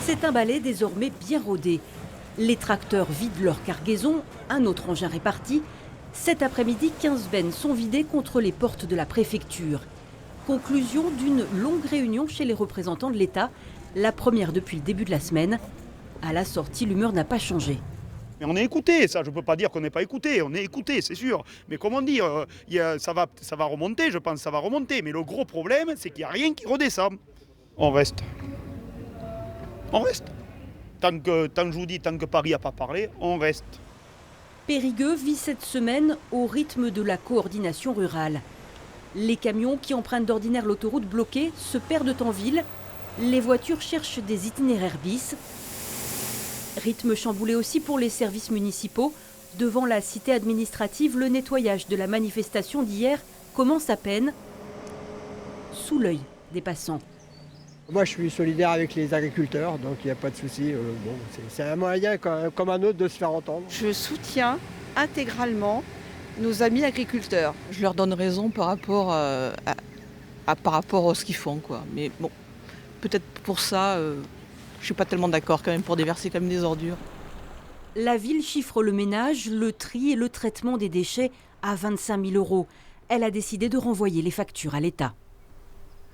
C'est un balai désormais bien rodé. Les tracteurs vident leur cargaison, un autre engin réparti. Cet après-midi, 15 bennes sont vidées contre les portes de la préfecture. Conclusion d'une longue réunion chez les représentants de l'État, la première depuis le début de la semaine. À la sortie, l'humeur n'a pas changé. Mais on est écouté, ça je ne peux pas dire qu'on n'est pas écouté, on est écouté, c'est sûr. Mais comment dire, ça va remonter, je pense que ça va remonter. Mais le gros problème, c'est qu'il n'y a rien qui redescend. On reste. On reste. Tant que je vous dis, tant que Paris n'a pas parlé, on reste. Périgueux vit cette semaine au rythme de la coordination rurale. Les camions qui empruntent d'ordinaire l'autoroute bloquée se perdent en ville. Les voitures cherchent des itinéraires bis. Rythme chamboulé aussi pour les services municipaux. Devant la cité administrative, le nettoyage de la manifestation d'hier commence à peine, sous l'œil des passants. Moi, je suis solidaire avec les agriculteurs, donc il n'y a pas de souci. C'est un moyen comme un autre de se faire entendre. Je soutiens intégralement nos amis agriculteurs. Je leur donne raison par rapport à ce qu'ils font, quoi. Mais bon, peut-être pour ça, je ne suis pas tellement d'accord quand même pour déverser comme des ordures. La ville chiffre le ménage, le tri et le traitement des déchets à 25 000 €. Elle a décidé de renvoyer les factures à l'État.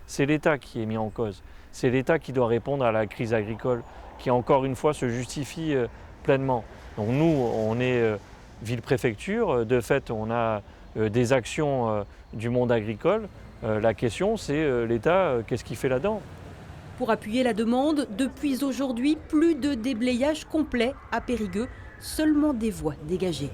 C'est l'État qui est mis en cause. C'est l'État qui doit répondre à la crise agricole, qui encore une fois se justifie pleinement. Donc nous, on est ville-préfecture, de fait on a des actions du monde agricole. La question c'est l'État, qu'est-ce qu'il fait là-dedans ? Pour appuyer la demande, depuis aujourd'hui, plus de déblayage complet à Périgueux, seulement des voies dégagées.